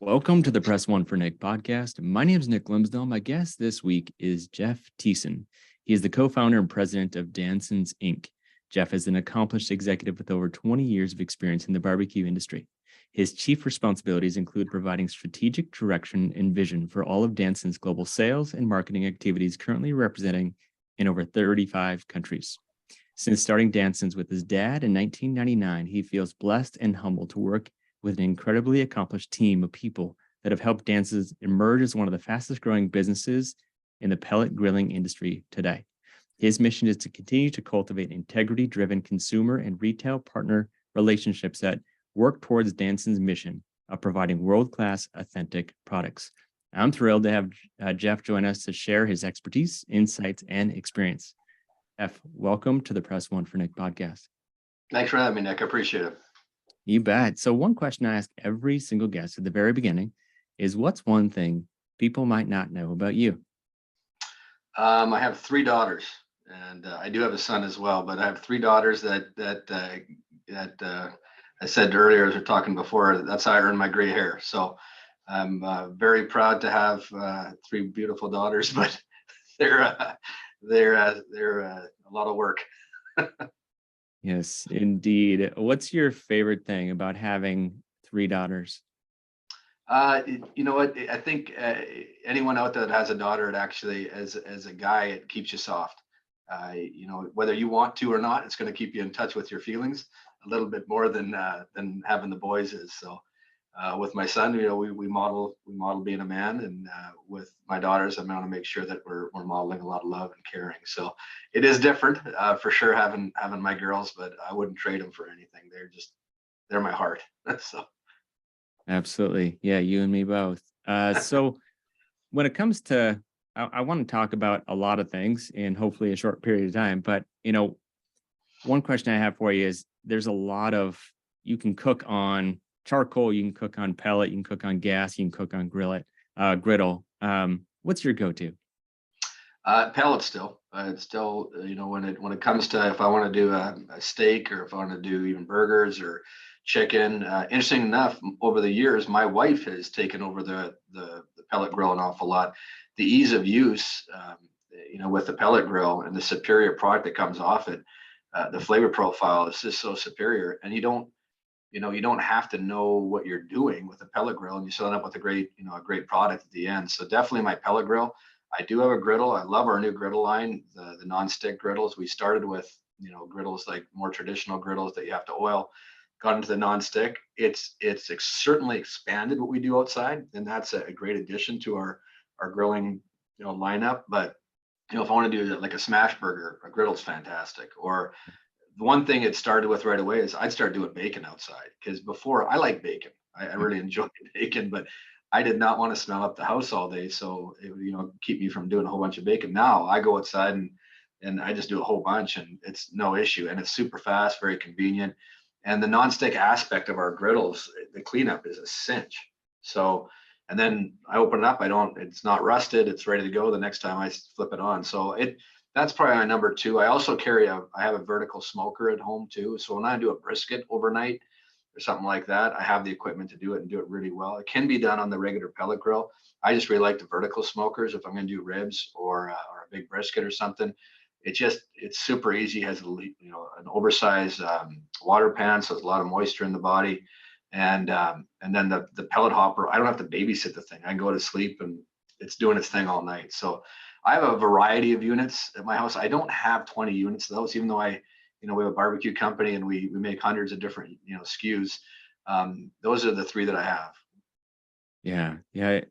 Welcome to the Press One for Nick podcast. My name is Nick Limsdale. My guest this week is Jeff Thiessen. He is the co-founder and president of Dansons, Inc. Jeff is an accomplished executive with over 20 years of experience in the barbecue industry. His chief responsibilities include providing strategic direction and vision for all of Danson's global sales and marketing activities, currently representing in over 35 countries. Since starting Dansons with his dad in 1999, he feels blessed and humbled to work with an incredibly accomplished team of people that have helped Dansons emerge as one of the fastest growing businesses in the pellet grilling industry today. His mission is to continue to cultivate integrity-driven consumer and retail partner relationships that work towards Danson's mission of providing world-class, authentic products. I'm thrilled to have Jeff join us to share his expertise, insights, and experience. Jeff, welcome to the Press One for Nick podcast. Thanks for having me, Nick. I appreciate it. You bet. So one question I ask every single guest at the very beginning is, what's one thing people might not know about you? I have three daughters, and I do have a son as well. But I have three daughters that I said earlier as we were talking before. That's how I earned my gray hair. So I'm very proud to have three beautiful daughters, but they're a lot of work. Yes, indeed. What's your favorite thing about having three daughters? You know what? I think anyone out there that has a daughter, it actually, as a guy, it keeps you soft. Whether you want to or not, it's going to keep you in touch with your feelings a little bit more than having the boys is. So with my son, we model being a man, and with my daughters, I'm going to make sure that we're modeling a lot of love and caring. So it is different for sure having my girls, but I wouldn't trade them for anything. They're my heart. So Absolutely. Yeah, you and me both. So when it comes to, I want to talk about a lot of things in hopefully a short period of time, but one question I have for you is, there's a lot of, you can cook on charcoal, you can cook on pellet, you can cook on gas, you can cook on griddle. What's your go-to? Pellet still. It's still, when it comes to, if I want to do a steak, or if I want to do even burgers or chicken. Interesting enough, over the years, my wife has taken over the pellet grill an awful lot. The ease of use, with the pellet grill and the superior product that comes off it, the flavor profile is just so superior, and you don't have to know what you're doing with a pellet grill, and you still end up with a great product at the end. So definitely my pellet grill. I do have a griddle. I love our new griddle line, the non-stick griddles. We started with, griddles like more traditional griddles that you have to oil, got into the non-stick. It's certainly expanded what we do outside, and that's a great addition to our grilling, lineup. But, if I want to do like a smash burger, a griddle's fantastic. Or the one thing it started with right away is I'd start doing bacon outside, because before, I like bacon. I really enjoy bacon, but I did not want to smell up the house all day. So it would, keep me from doing a whole bunch of bacon. Now I go outside and I just do a whole bunch, and it's no issue. And it's super fast, very convenient. And the nonstick aspect of our griddles, the cleanup is a cinch. So, and then I open it up, it's not rusted, it's ready to go the next time I flip it on. So that's probably my number two. I also I have a vertical smoker at home too. So when I do a brisket overnight or something like that, I have the equipment to do it and do it really well. It can be done on the regular pellet grill. I just really like the vertical smokers if I'm going to do ribs or a big brisket or something. It's super easy. It has an oversized water pan, so there's a lot of moisture in the body. And then the pellet hopper, I don't have to babysit the thing. I can go to sleep and it's doing its thing all night. So I have a variety of units at my house. I don't have 20 units of those, even though we have a barbecue company and we make hundreds of different SKUs. Those are the three that I have. Yeah.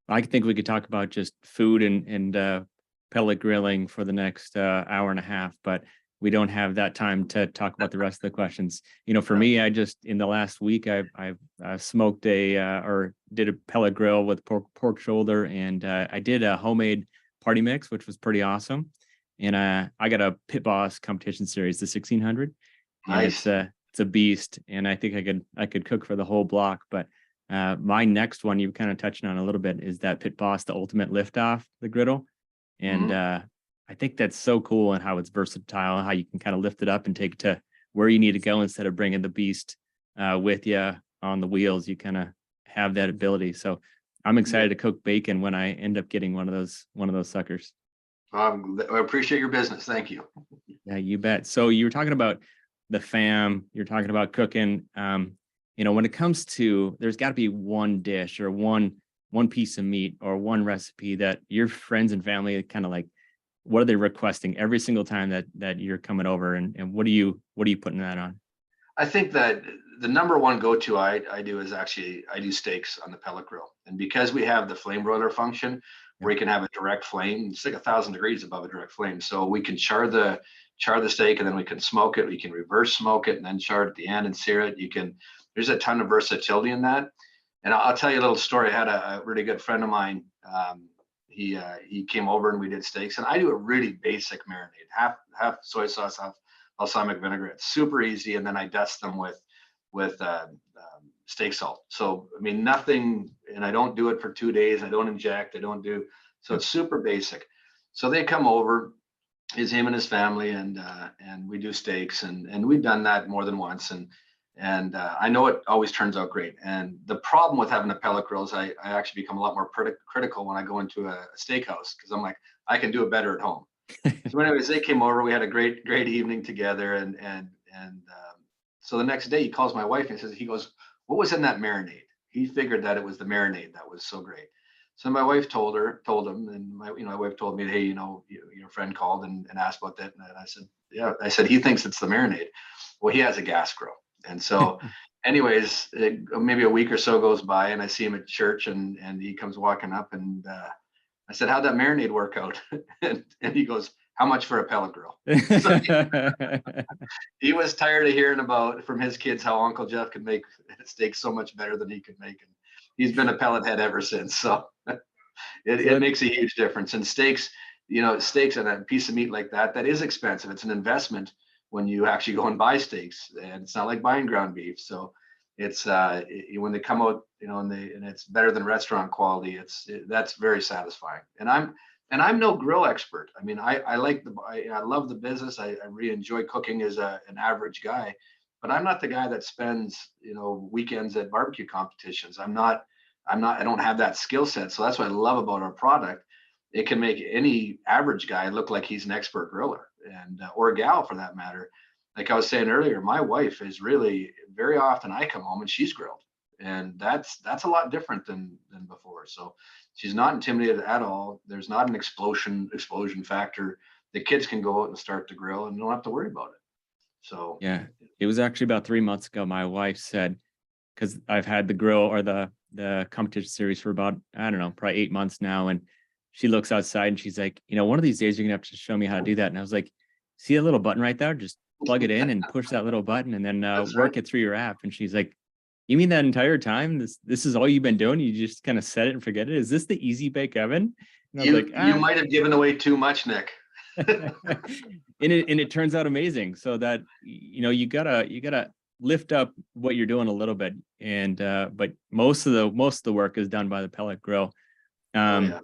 I think we could talk about just food and pellet grilling for the next hour and a half, but we don't have that time to talk about the rest of the questions. For me, I just, in the last week, I've smoked or did a pellet grill with pork shoulder, and I did a homemade party mix, which was pretty awesome. And I got a Pit Boss competition series, the 1600. Nice. It's a beast, and I think I could cook for the whole block. But my next one, you kind of touched on a little bit, is that Pit Boss, the ultimate liftoff, the griddle. And I think that's so cool, and how it's versatile, and how you can kind of lift it up and take it to where you need to go instead of bringing the beast with you on the wheels. You kind of have that ability. So I'm excited to cook bacon when I end up getting one of those suckers. I appreciate your business. Thank you. Yeah, you bet. So you were talking about the fam, you're talking about cooking. When it comes to, there's got to be one dish or one piece of meat or one recipe that your friends and family kind of like, what are they requesting every single time that you're coming over, and what are you putting that on? I think that the number one go-to I do is actually I do steaks on the pellet grill, and because we have the flame broiler function where you can have a direct flame, it's like 1,000 degrees above a direct flame, so we can char the steak, and then we can smoke it. We can reverse smoke it and then char it at the end and sear it. There's a ton of versatility in that. And I'll tell you a little story. I had a really good friend of mine. He came over and we did steaks, and I do a really basic marinade, half soy sauce, half balsamic vinegar. It's super easy, and then I dust them with steak salt. So I mean nothing, and I don't do it for 2 days. I don't inject. I don't do. So it's super basic. So they come over, is him and his family, and we do steaks, and we've done that more than once, and I know it always turns out great. And the problem with having a pellet grill is I actually become a lot more critical when I go into a steakhouse, because I'm like, I can do it better at home. So anyways, they came over, we had a great evening together, and so the next day he calls my wife and he goes, what was in that marinade? He figured that it was the marinade that was so great. So my wife told him, and my wife told me, hey, your friend called and asked about that, and I said, yeah. I said, he thinks it's the marinade. Well, he has a gas grill. And so anyways, maybe a week or so goes by, and I see him at church, and he comes walking up, and I said, how'd that marinade work out? and he goes, how much for a pellet grill? So he was tired of hearing about from his kids how Uncle Jeff could make steaks so much better than he could make. And he's been a pellet head ever since. So it makes a huge difference. And steaks and a piece of meat like that is expensive. It's an investment when you actually go and buy steaks, and it's not like buying ground beef. So it's when they come out, and it's better than restaurant quality. That's very satisfying. And I'm no grill expert. I mean, I love the business. I really enjoy cooking as an average guy, but I'm not the guy that spends weekends at barbecue competitions. I don't have that skill set. So that's what I love about our product. It can make any average guy look like he's an expert griller, and or a gal for that matter. Like I was saying earlier, my wife is really, very often I come home and she's grilled, and that's a lot different than before. So she's not intimidated at all. There's not an explosion factor. The kids can go out and start to grill and don't have to worry about it. So yeah, it was actually about 3 months ago. My wife said, because I've had the grill or the competition series for about, I don't know, probably 8 months now, and she looks outside and she's like, one of these days you're gonna have to show me how to do that. And I was like, see a little button right there? Just plug it in and push that little button, and then work it through your app. And she's like, you mean that entire time this is all you've been doing? You just kind of set it and forget it? Is this the easy bake oven? And I was like, you might have given away too much, Nick. and it turns out amazing. So that you gotta lift up what you're doing a little bit, and but most of the work is done by the pellet grill. Yeah.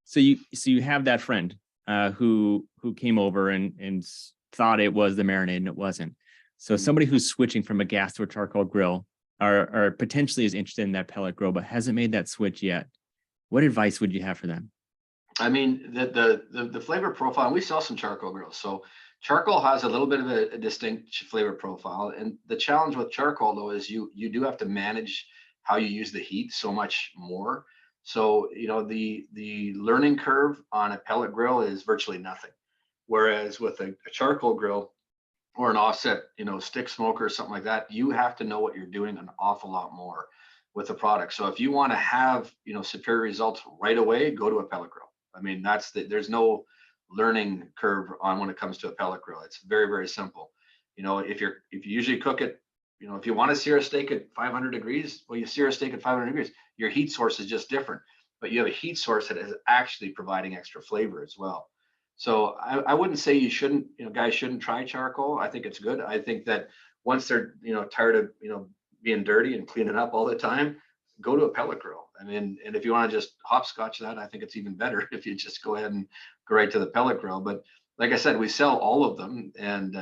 So you have that friend who came over and thought it was the marinade, and it wasn't. So somebody who's switching from a gas to a charcoal grill or potentially is interested in that pellet grill but hasn't made that switch yet, what advice would you have for them? I mean, the flavor profile, and we sell some charcoal grills. So charcoal has a little bit of a distinct flavor profile. And the challenge with charcoal, though, is you do have to manage how you use the heat so much more. So, the learning curve on a pellet grill is virtually nothing. Whereas with a charcoal grill or an offset, stick smoker or something like that, you have to know what you're doing an awful lot more with the product. So if you want to have, superior results right away, go to a pellet grill. I mean, there's no learning curve on when it comes to a pellet grill. It's very, very simple. If you usually cook it, if you want to sear a steak at 500 degrees, well, you sear a steak at 500 degrees. Your heat source is just different, but you have a heat source that is actually providing extra flavor as well. So I wouldn't say guys shouldn't try charcoal. I think it's good. I think that once they're, tired of, being dirty and cleaning up all the time, go to a pellet grill. I mean, and if you want to just hopscotch that, I think it's even better if you just go ahead and go right to the pellet grill. But like I said, we sell all of them, and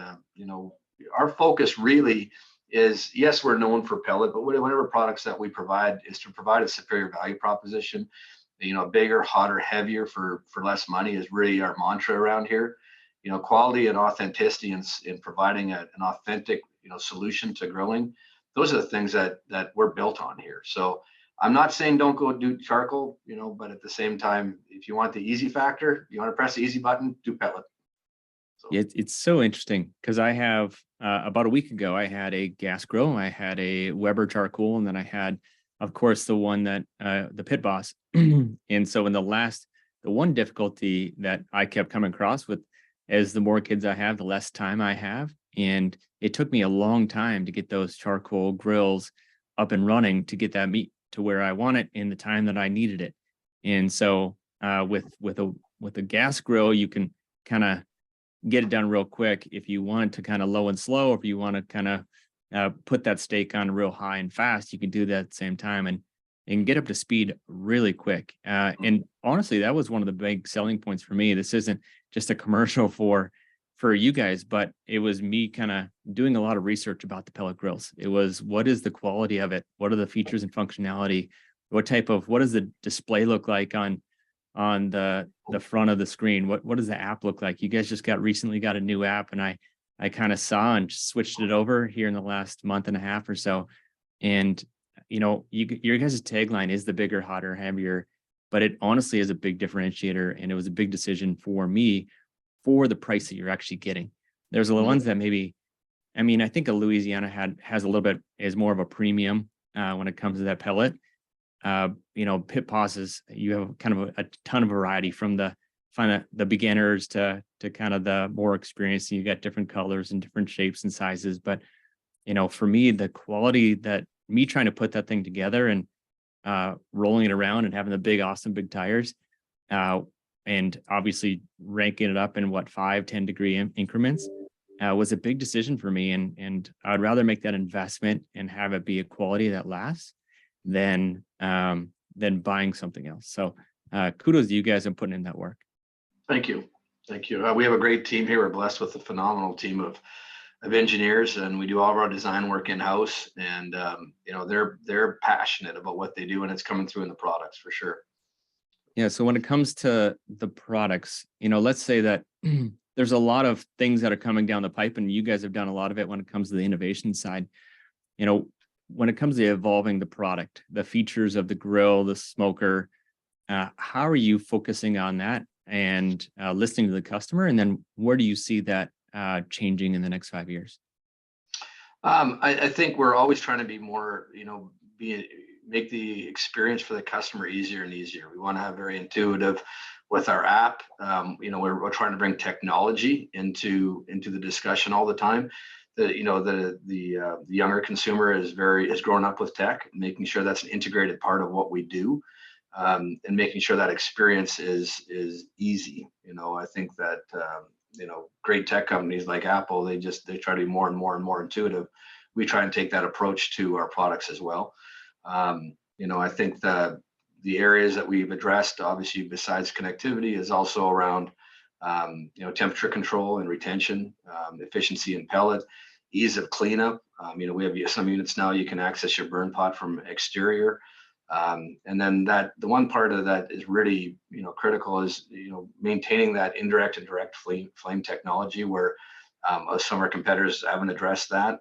our focus really is, yes, we're known for pellet, but whatever products that we provide is to provide a superior value proposition. Bigger, hotter, heavier for less money is really our mantra around here. Quality and authenticity in providing an authentic, solution to grilling. Those are the things that we're built on here. So I'm not saying don't go do charcoal, but at the same time, if you want the easy factor, you want to press the easy button, do pellet. So Yeah, it's so interesting because I have about a week ago, I had a gas grill, I had a Weber charcoal, and then I had, of course, the one that the Pit Boss. And so in the one difficulty that I kept coming across with, as the more kids I have, the less time I have. And it took me a long time to get those charcoal grills up and running to get that meat to where I want it in the time that I needed it. And so with a gas grill, you can kind of get it done real quick. If you want to kind of low and slow, or if you want to kind of put that steak on real high and fast, you can do that at the same time and get up to speed really quick. And honestly, that was one of the big selling points for me. This isn't just a commercial for you guys, but it was me kind of doing a lot of research about the pellet grills. It was, what is the quality of it? What are the features and functionality? What does the display look like on the front of the screen? What does the app look like? You guys just recently got a new app, and I kind of saw and switched it over here in the last month and a half or so. And your guys' tagline is the bigger, hotter, heavier, but it honestly is a big differentiator, and it was a big decision for me for the price that you're actually getting. There's the ones that maybe, I think a Louisiana has a little bit, is more of a premium when it comes to that pellet. Pit Bosses, you have kind of a ton of variety from the beginners to kind of the more experienced. You got different colors and different shapes and sizes. But, for me, the quality that me trying to put that thing together and rolling it around and having the big, awesome big tires, and obviously ranking it up in 5-10 degree increments was a big decision for me. And I'd rather make that investment and have it be a quality that lasts than buying something else. So kudos to you guys on putting in that work. Thank you. We have a great team here. We're blessed with a phenomenal team of engineers, and we do all of our design work in house. And they're passionate about what they do, and it's coming through in the products for sure. Yeah. So when it comes to the products, let's say that there's a lot of things that are coming down the pipe, and you guys have done a lot of it when it comes to the innovation side. When it comes to evolving the product, the features of the grill, the smoker, how are you focusing on that and listening to the customer? And then where do you see that changing in the next 5 years? I think we're always trying to be more, make the experience for the customer easier and easier. We want to have very intuitive with our app. We're trying to bring technology into the discussion all the time. The younger consumer has grown up with tech, making sure that's an integrated part of what we do, and making sure that experience is easy. I think that great tech companies like Apple, they try to be more and more and more intuitive. We try and take that approach to our products as well. I think that the areas that we've addressed, obviously, besides connectivity, is also around temperature control and retention, efficiency in pellet, ease of cleanup. We have some units now you can access your burn pot from exterior. And then the one part of that is really, critical is, maintaining that indirect and direct flame technology, where some of our competitors haven't addressed that.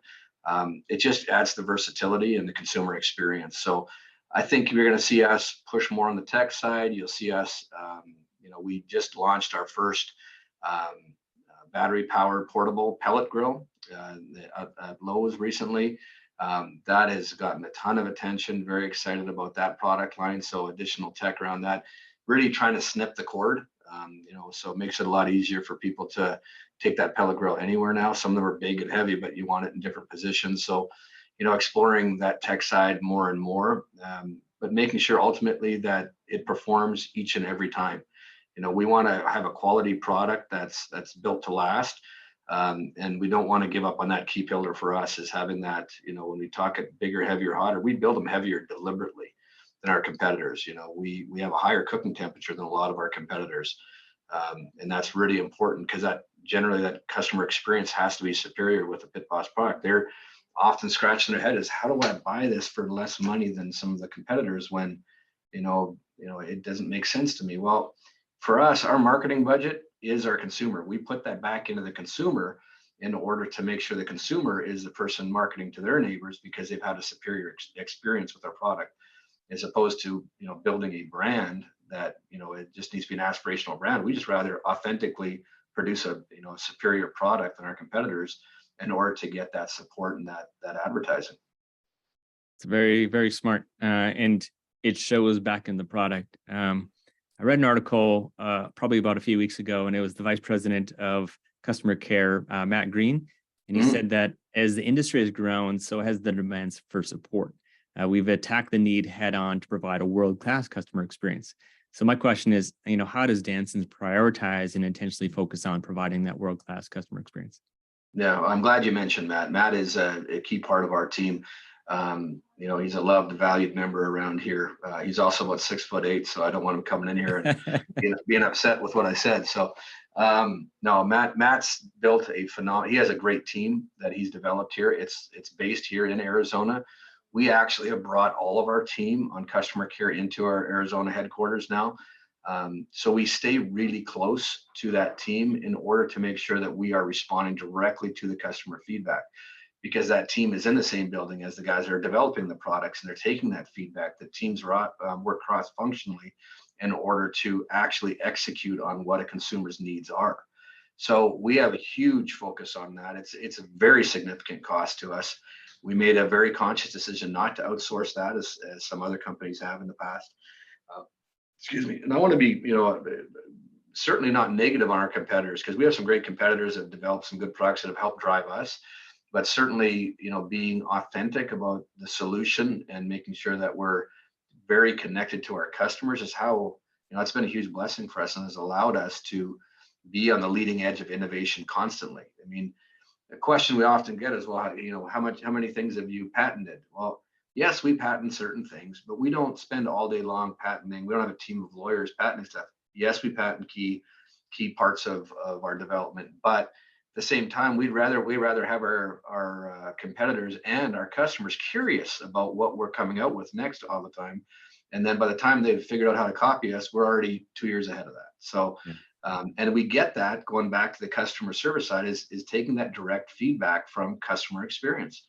It just adds the versatility and the consumer experience. So I think you're going to see us push more on the tech side. You'll see us, we just launched our first battery powered portable pellet grill at Lowe's recently. That has gotten a ton of attention. Very excited about that product line. So additional tech around that, really trying to snip the cord. So it makes it a lot easier for people to take that pellet grill anywhere now. Some of them are big and heavy, but you want it in different positions. So, exploring that tech side more and more, but making sure ultimately that it performs each and every time. We want to have a quality product that's built to last. And we don't want to give up on that. Key pillar for us is having that, when we talk at bigger, heavier, hotter, we build them heavier deliberately than our competitors. We have a higher cooking temperature than a lot of our competitors. And that's really important, because that customer experience has to be superior with the Pit Boss product. often scratching their head is, how do I buy this for less money than some of the competitors when, it doesn't make sense to me. Well, for us, our marketing budget is our consumer. We put that back into the consumer in order to make sure the consumer is the person marketing to their neighbors because they've had a superior experience with our product, as opposed to building a brand that it just needs to be an aspirational brand. We just rather authentically produce a superior product than our competitors in order to get that support and that advertising. It's very, very smart. And it shows back in the product. I read an article probably about a few weeks ago, and it was the vice president of customer care, Matt Green. And he said that as the industry has grown, so has the demands for support. We've attacked the need head on to provide a world-class customer experience. So my question is, how does Danson's prioritize and intentionally focus on providing that world-class customer experience? Yeah, I'm glad you mentioned Matt. Matt is a key part of our team. He's a loved, valued member around here. He's also about 6'8", so I don't want him coming in here and being upset with what I said. So, no, Matt's built a phenomenal. He has a great team that he's developed here. It's based here in Arizona. We actually have brought all of our team on customer care into our Arizona headquarters now. So we stay really close to that team in order to make sure that we are responding directly to the customer feedback, because that team is in the same building as the guys that are developing the products, and they're taking that feedback. The teams work cross-functionally in order to actually execute on what a consumer's needs are. So we have a huge focus on that. It's a very significant cost to us. We made a very conscious decision not to outsource that as some other companies have in the past. Excuse me. And I want to be, certainly not negative on our competitors, because we have some great competitors that have developed some good products that have helped drive us. But certainly, being authentic about the solution and making sure that we're very connected to our customers is how, it's been a huge blessing for us and has allowed us to be on the leading edge of innovation constantly. I mean, the question we often get is, well, how many things have you patented? Well, yes, we patent certain things, but we don't spend all day long patenting. We don't have a team of lawyers patenting stuff. Yes, we patent key parts of our development, but at the same time, we'd rather have our competitors and our customers curious about what we're coming out with next all the time. And then by the time they've figured out how to copy us, we're already 2 years ahead of that. So, and we get that going back to the customer service side is taking that direct feedback from customer experience.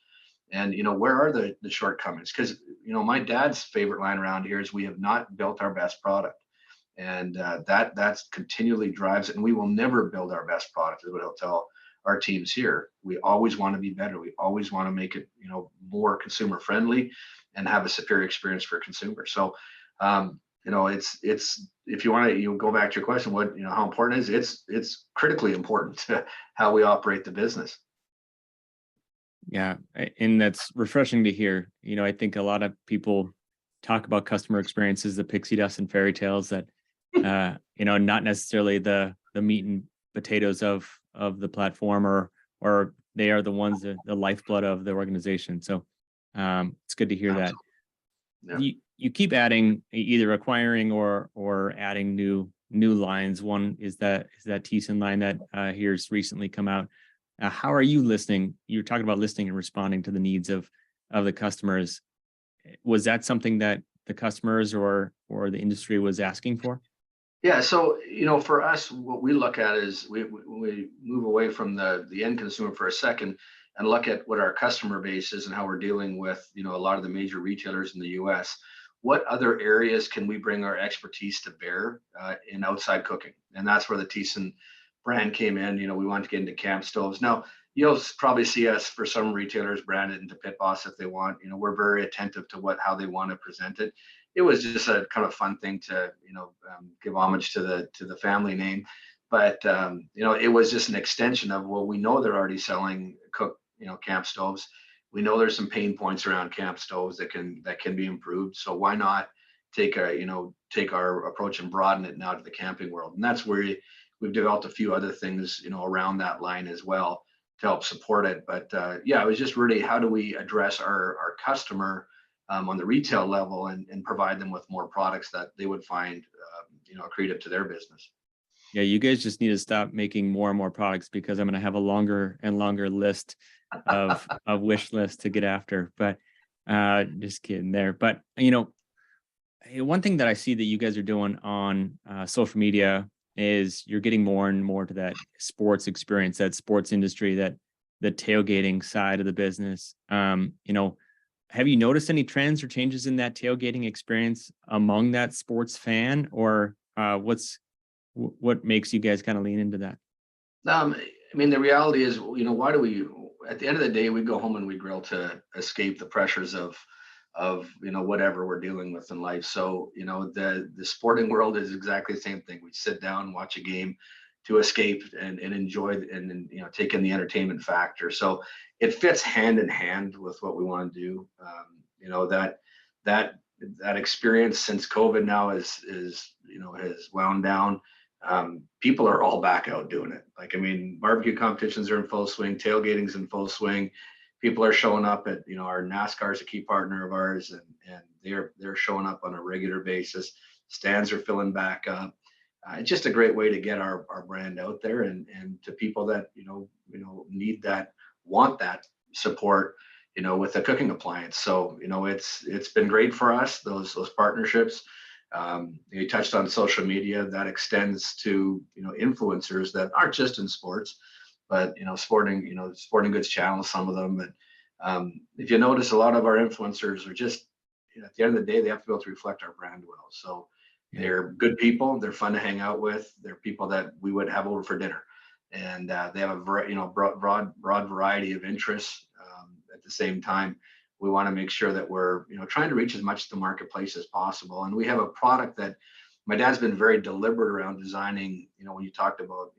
And, where are the shortcomings? Because, my dad's favorite line around here is, we have not built our best product. And that's continually drives it. And we will never build our best product, is what I'll tell our teams here. We always want to be better. We always want to make it, more consumer friendly and have a superior experience for consumers. So, it's if you want to, go back to your question, what, how important is it? It's critically important to how we operate the business. Yeah, and that's refreshing to hear. I think a lot of people talk about customer experiences, the pixie dust and fairy tales that, not necessarily the meat and potatoes of the platform, or they are the ones that the lifeblood of the organization. So it's good to hear that. Yeah. You keep adding, either acquiring or adding new lines. One is that Thiessen line that here's recently come out. How are you listening? You're talking about listening and responding to the needs of the customers. Was that something that the customers or the industry was asking for? Yeah. So, for us, what we look at is we move away from the end consumer for a second and look at what our customer base is and how we're dealing with, a lot of the major retailers in the US. What other areas can we bring our expertise to bear in outside cooking? And that's where the Thiessen brand came in. We wanted to get into camp stoves. Now, you'll probably see us, for some retailers, brand it into Pit Boss if they want. We're very attentive to how they want to present it. It was just a kind of fun thing to, give homage to the family name. But, it was just an extension of, well, we know they're already selling camp stoves. We know there's some pain points around camp stoves that can be improved. So why not take our approach and broaden it now to the camping world? And that's where we've developed a few other things, around that line as well to help support it. But it was just really, how do we address our customer on the retail level and provide them with more products that they would find, accretive to their business. Yeah, you guys just need to stop making more and more products because I'm going to have a longer and longer list of wish lists to get after. But just kidding there. But one thing that I see that you guys are doing on social media is you're getting more and more to that sports experience, that sports industry, that the tailgating side of the business. Have you noticed any trends or changes in that tailgating experience among that sports fan, or what makes you guys kind of lean into that? I mean, the reality is, why do we, at the end of the day, we go home and we grill to escape the pressures of whatever we're dealing with in life. So the sporting world is exactly the same thing. We sit down, watch a game to escape and enjoy and take in the entertainment factor. So it fits hand in hand with what we want to do. That that that experience since COVID now has wound down. People are all back out doing it. Like, I mean, barbecue competitions are in full swing, tailgating's in full swing. People are showing up at, our NASCAR is a key partner of ours, and they're showing up on a regular basis. Stands are filling back up. It's just a great way to get our brand out there and to people that need that, want that support, with a cooking appliance. So it's been great for us, those partnerships. You touched on social media. That extends to influencers that aren't just in sports, but sporting goods channels, some of them. But if you notice, a lot of our influencers are just, at the end of the day, they have to be able to reflect our brand well. So they're good people. They're fun to hang out with. They're people that we would have over for dinner, and they have a broad variety of interests. At the same time, we want to make sure that we're trying to reach as much of the marketplace as possible. And we have a product that my dad's been very deliberate around designing. When you talked about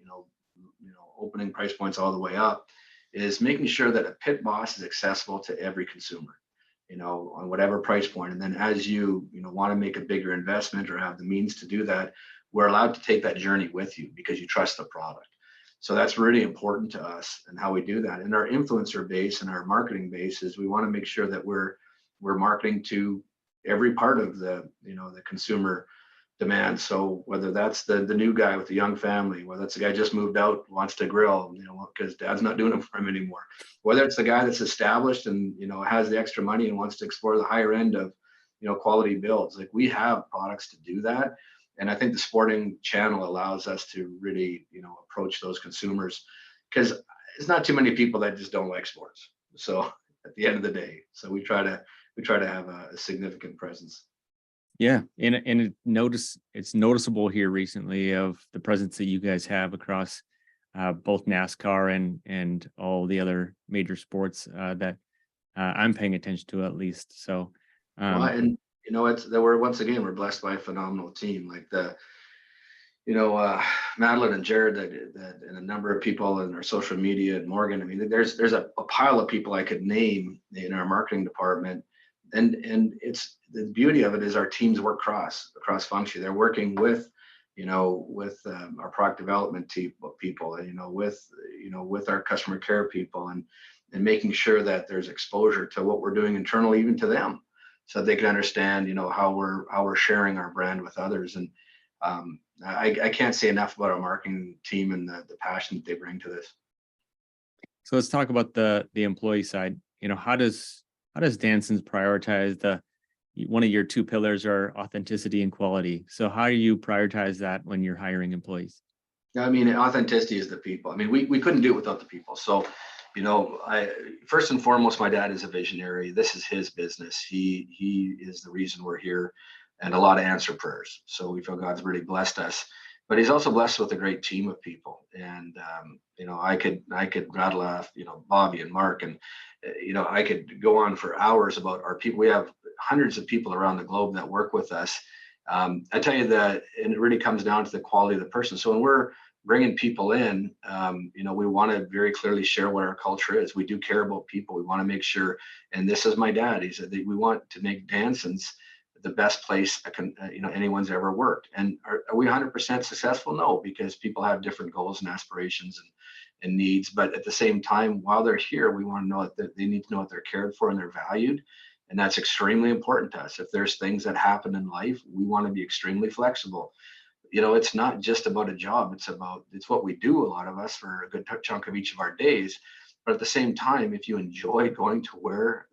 opening price points all the way up, is making sure that a pit boss is accessible to every consumer, on whatever price point. And then as you want to make a bigger investment or have the means to do that, we're allowed to take that journey with you because you trust the product. So that's really important to us and how we do that. And our influencer base and our marketing base is we want to make sure that we're marketing to every part of the consumer demand. So whether that's the new guy with the young family, whether that's the guy just moved out, wants to grill, because dad's not doing it for him anymore, whether it's the guy that's established and has the extra money and wants to explore the higher end of quality builds. Like, we have products to do that. And I think the sporting channel allows us to really approach those consumers, because it's not too many people that just don't like sports. So at the end of the day, so we try to have a significant presence. Yeah, and it's noticeable here recently of the presence that you guys have across both NASCAR and all the other major sports that I'm paying attention to, at least. So, And it's that we're blessed by a phenomenal team, like Madeline and Jared, that and a number of people in our social media, and Morgan. I mean, there's a pile of people I could name in our marketing department, and it's the beauty of it is our teams work cross function. They're working with our product development team people, and with our customer care people, and making sure that there's exposure to what we're doing internally, even to them, so they can understand how we're sharing our brand with others. And I can't say enough about our marketing team and the passion that they bring to this. so let's talk about the employee side. How does Danson's prioritize one of your two pillars are authenticity and quality? So how do you prioritize that when you're hiring employees? I mean, authenticity is the people. I mean, we couldn't do it without the people. So, I first and foremost, my dad is a visionary. This is his business. He is the reason we're here, and a lot of answer prayers. So we feel God's really blessed us, but He's also blessed with a great team of people. And I could rattle off Bobby and Mark, and I could go on for hours about our people. We have hundreds of people around the globe that work with us. I tell you that, and it really comes down to the quality of the person. So when we're bringing people in, we want to very clearly share what our culture is. We do care about people. We want to make sure, and this is my dad. He said that we want to make Dansons the best place anyone's ever worked. And are we 100% successful? No, because people have different goals and aspirations and needs. But at the same time, while they're here, we want to know that they need to know that they're cared for and they're valued. And that's extremely important to us. If there's things that happen in life, we want to be extremely flexible. it's not just about a job. It's what we do, a lot of us, for a good chunk of each of our days. But at the same time, if you enjoy going to where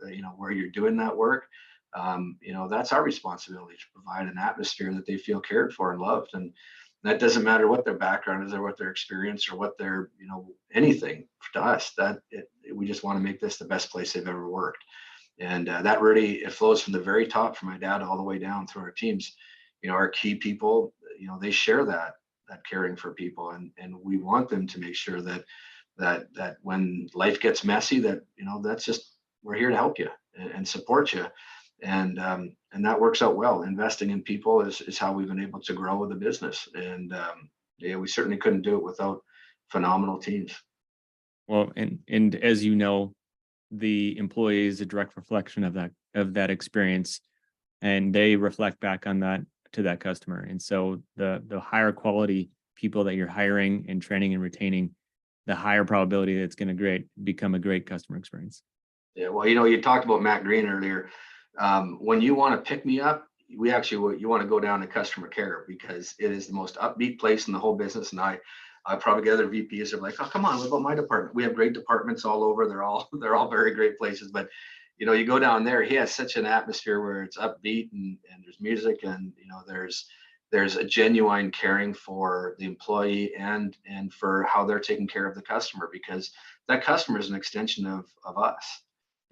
you're doing that work, that's our responsibility to provide an atmosphere that they feel cared for and loved. And that doesn't matter what their background is or what their experience or what their, anything. To us, we just want to make this the best place they've ever worked. And that really, it flows from the very top, from my dad all the way down through our teams. Our key people, they share that caring for people, and we want them to make sure that when life gets messy, that's just, we're here to help you and support you. And that works out well. Investing in people is how we've been able to grow the business. And we certainly couldn't do it without phenomenal teams. Well, and as you know, the employee is a direct reflection of that experience, and they reflect back on that to that customer. And so the higher quality people that you're hiring and training and retaining, the higher probability that it's going to become a great customer experience. Yeah, well, you talked about Matt Green earlier. When you want to pick me up, you want to go down to customer care, because it is the most upbeat place in the whole business. And I probably get other VPs are like, oh, come on, what about my department? We have great departments all over. They're all very great places. But you go down there, he has such an atmosphere where it's upbeat, and there's music, and there's a genuine caring for the employee and for how they're taking care of the customer, because that customer is an extension of us.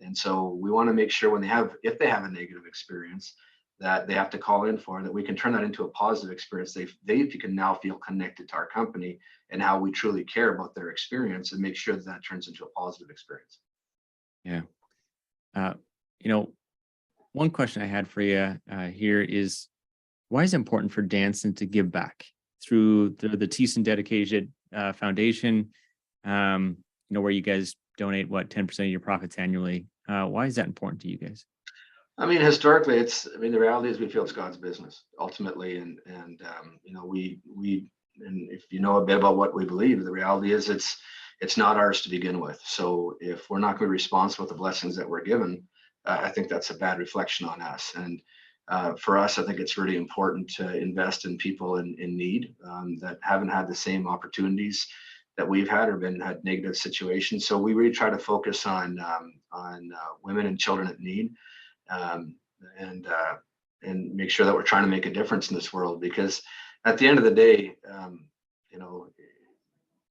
And so we want to make sure if they have a negative experience that they have to call in for, that we can turn that into a positive experience. They can now feel connected to our company and how we truly care about their experience, and make sure that turns into a positive experience. Yeah. One question I had for you here is, why is it important for Danson to give back through the Thiessen dedicated foundation, where you guys donate 10% of your profits annually? Why is that important to you guys? I mean, historically, the reality is we feel it's God's business ultimately. And if you know a bit about what we believe, the reality is it's not ours to begin with. So if we're not going to be responsible with the blessings that we're given, I think that's a bad reflection on us. And for us, I think it's really important to invest in people in need that haven't had the same opportunities that we've had, or had negative situations. So we really try to focus on women and children in need, and make sure that we're trying to make a difference in this world. Because at the end of the day,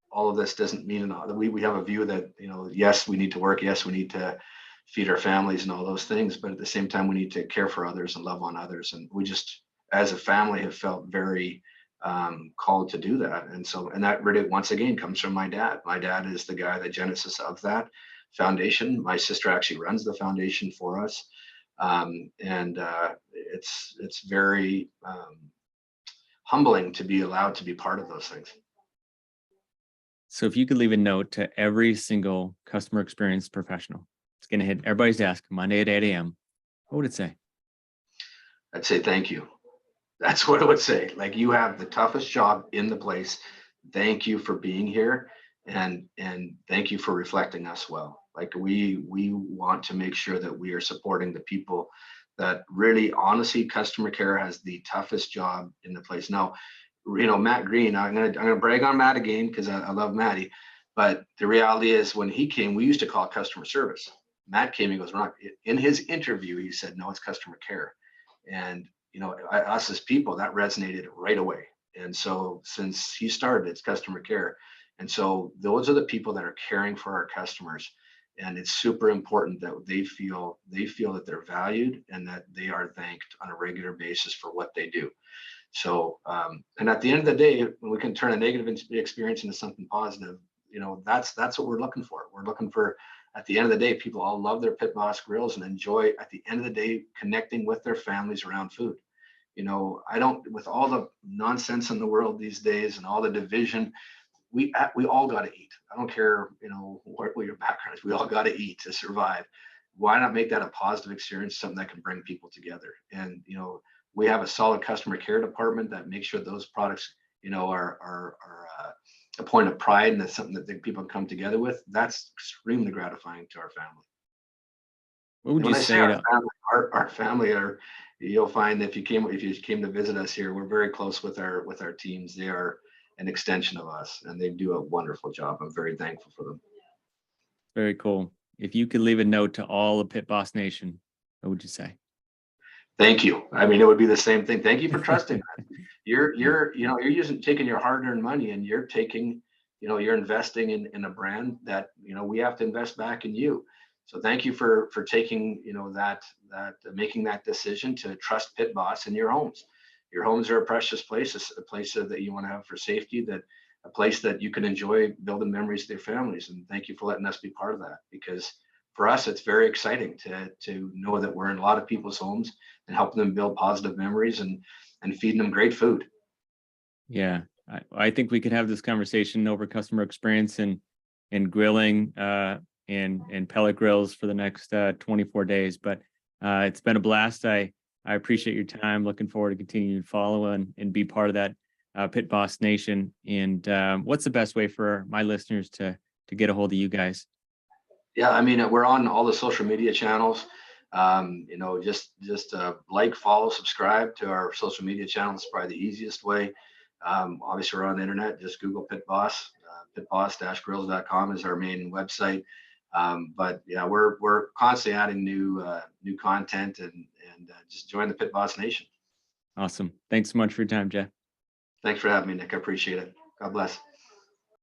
all of this doesn't mean that we have a view that, yes, we need to work, yes, we need to feed our families and all those things, but at the same time, we need to care for others and love on others. And we just, as a family, have felt very called to do that. And that really, once again, comes from my dad. My dad is the guy, the genesis of that foundation. My sister actually runs the foundation for us. It's very humbling to be allowed to be part of those things. So if you could leave a note to every single customer experience professional, it's going to hit everybody's desk Monday at 8 a.m., what would it say? I'd say thank you. That's what I would say. Like, you have the toughest job in the place. Thank you for being here, and thank you for reflecting us well. Like, we want to make sure that we are supporting the people that really, honestly, customer care has the toughest job in the place. Now, Matt Green, I'm gonna brag on Matt again, because I love Matty. But the reality is, when he came, we used to call it customer service. Matt came, he goes, "Ron," in his interview, he said, "No, it's customer care." And us as people, that resonated right away. And so since he started, it's customer care. And so those are the people that are caring for our customers. And it's super important that they feel that they're valued and that they are thanked on a regular basis for what they do. So, and at the end of the day, when we can turn a negative experience into something positive, that's what we're looking for. We're looking for, at the end of the day, people all love their Pit Boss grills and enjoy, at the end of the day, connecting with their families around food. I don't, with all the nonsense in the world these days and all the division, we all got to eat. I don't care, what your background is. We all got to eat to survive. Why not make that a positive experience, something that can bring people together? And we have a solid customer care department that makes sure those products, are a point of pride, and that's something that people come together with. That's extremely gratifying to our family. What would you say? Our family, you'll find if you came to visit us here, we're very close with our teams. They are an extension of us, and they do a wonderful job. I'm very thankful for them. Very cool. If you could leave a note to all of Pit Boss Nation, what would you say? Thank you. I mean, it would be the same thing. Thank you for trusting us. You're taking your hard-earned money, and you're taking, you're investing in a brand that, we have to invest back in you. So thank you for taking, that making that decision to trust Pit Boss in your homes. Your homes are a precious place, a place that you want to have for safety, that a place that you can enjoy building memories with your families. And thank you for letting us be part of that, because for us, it's very exciting to know that we're in a lot of people's homes and helping them build positive memories and feeding them great food. Yeah, I think we could have this conversation over customer experience and grilling and pellet grills for the next 24 days. But it's been a blast. I appreciate your time. Looking forward to continuing to follow and be part of that Pit Boss Nation. And what's the best way for my listeners to get a hold of you guys? Yeah, I mean, we're on all the social media channels. Just like, follow, subscribe to our social media channels is probably the easiest way. Obviously, we're on the internet. Just Google Pit Boss. Pitboss-grills.com is our main website. But yeah, we're constantly adding new content and just join the Pit Boss Nation. Awesome. Thanks so much for your time, Jeff. Thanks for having me, Nick. I appreciate it. God bless.